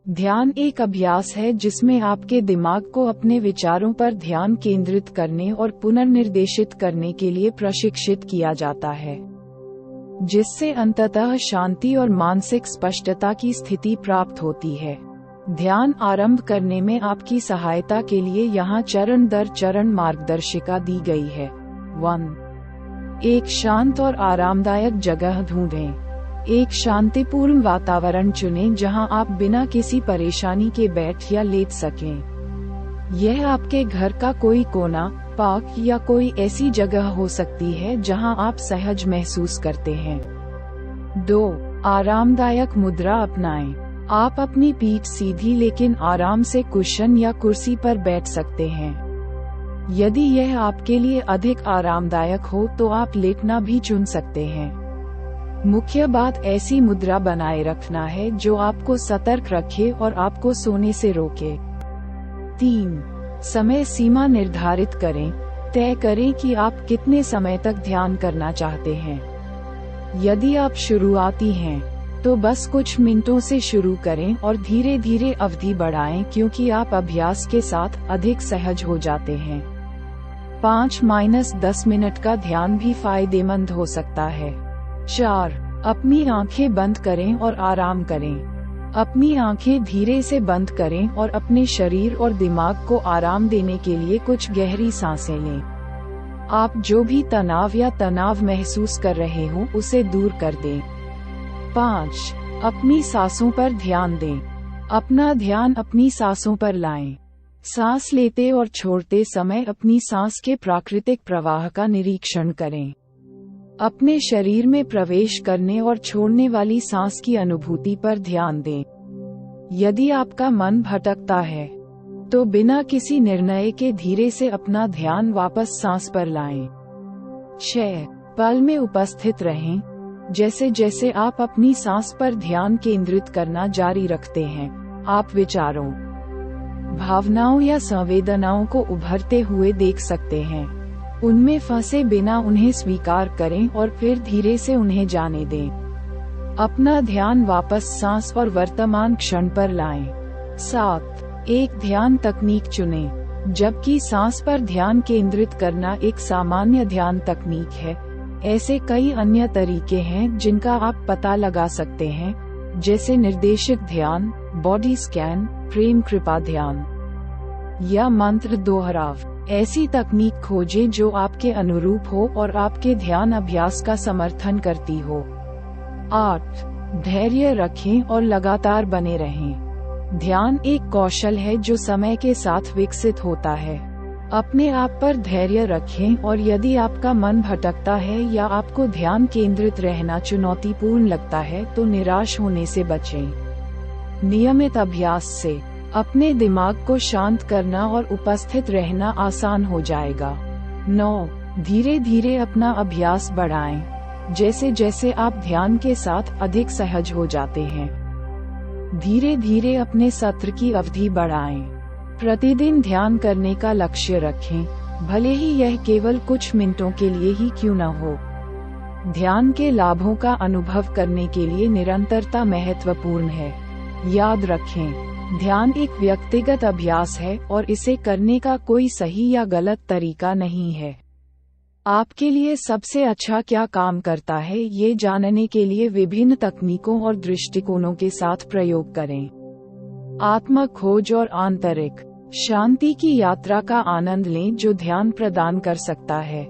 ध्यान एक अभ्यास है जिसमें आपके दिमाग को अपने विचारों पर ध्यान केंद्रित करने और पुनर्निर्देशित करने के लिए प्रशिक्षित किया जाता है, जिससे अंततः शांति और मानसिक स्पष्टता की स्थिति प्राप्त होती है। ध्यान आरंभ करने में आपकी सहायता के लिए यहाँ चरण दर चरण मार्गदर्शिका दी गई है। 1. एक शांत और आरामदायक जगह ढूंढें। एक शांतिपूर्ण वातावरण चुनें जहां आप बिना किसी परेशानी के बैठ या लेट सकें। यह आपके घर का कोई कोना, पार्क या कोई ऐसी जगह हो सकती है जहां आप सहज महसूस करते हैं। 2. आरामदायक मुद्रा अपनाएं। आप अपनी पीठ सीधी लेकिन आराम से कुशन या कुर्सी पर बैठ सकते हैं। यदि यह आपके लिए अधिक आरामदायक हो तो आप लेटना भी चुन सकते हैं। मुख्य बात ऐसी मुद्रा बनाए रखना है जो आपको सतर्क रखे और आपको सोने से रोके। 3. समय सीमा निर्धारित करें। तय करें कि आप कितने समय तक ध्यान करना चाहते हैं। यदि आप शुरुआती हैं तो बस कुछ मिनटों से शुरू करें और धीरे धीरे अवधि बढ़ाएं क्योंकि आप अभ्यास के साथ अधिक सहज हो जाते हैं। 5-10 मिनट का ध्यान भी फायदेमंद हो सकता है। 4. अपनी आंखें बंद करें और आराम करें। अपनी आंखें धीरे से बंद करें और अपने शरीर और दिमाग को आराम देने के लिए कुछ गहरी सांसें लें। आप जो भी तनाव या तनाव महसूस कर रहे हो उसे दूर कर दें। 5. अपनी सांसों पर ध्यान दें। अपना ध्यान अपनी सांसों पर लाएं। सांस लेते और छोड़ते समय अपनी सांस के प्राकृतिक प्रवाह का निरीक्षण करें। अपने शरीर में प्रवेश करने और छोड़ने वाली सांस की अनुभूति पर ध्यान दें। यदि आपका मन भटकता है तो बिना किसी निर्णय के धीरे से अपना ध्यान वापस सांस पर लाएं। 6. पल में उपस्थित रहें। जैसे जैसे आप अपनी सांस पर ध्यान केंद्रित करना जारी रखते हैं, आप विचारों, भावनाओं या संवेदनाओं को उभरते हुए देख सकते हैं। उनमें फंसे बिना उन्हें स्वीकार करें और फिर धीरे से उन्हें जाने दें। अपना ध्यान वापस सांस और वर्तमान क्षण पर लाएं। 7. एक ध्यान तकनीक चुनें। जबकि सांस पर ध्यान केंद्रित करना एक सामान्य ध्यान तकनीक है, ऐसे कई अन्य तरीके हैं जिनका आप पता लगा सकते हैं, जैसे निर्देशित ध्यान, बॉडी स्कैन, प्रेम कृपा ध्यान या मंत्र दोहराव। ऐसी तकनीक खोजें जो आपके अनुरूप हो और आपके ध्यान अभ्यास का समर्थन करती हो। 8. धैर्य रखें और लगातार बने रहें। ध्यान एक कौशल है जो समय के साथ विकसित होता है। अपने आप पर धैर्य रखें और यदि आपका मन भटकता है या आपको ध्यान केंद्रित रहना चुनौतीपूर्ण लगता है तो निराश होने से बचें। नियमित अभ्यास से अपने दिमाग को शांत करना और उपस्थित रहना आसान हो जाएगा। 9. धीरे धीरे अपना अभ्यास बढ़ाएं। जैसे जैसे आप ध्यान के साथ अधिक सहज हो जाते हैं, धीरे धीरे अपने सत्र की अवधि बढ़ाएं। प्रतिदिन ध्यान करने का लक्ष्य रखें, भले ही यह केवल कुछ मिनटों के लिए ही क्यों न हो। ध्यान के लाभों का अनुभव करने के लिए निरंतरता महत्वपूर्ण है। याद रखें, ध्यान एक व्यक्तिगत अभ्यास है और इसे करने का कोई सही या गलत तरीका नहीं है। आपके लिए सबसे अच्छा क्या काम करता है ये जानने के लिए विभिन्न तकनीकों और दृष्टिकोणों के साथ प्रयोग करें। आत्म खोज और आंतरिक शांति की यात्रा का आनंद लें जो ध्यान प्रदान कर सकता है।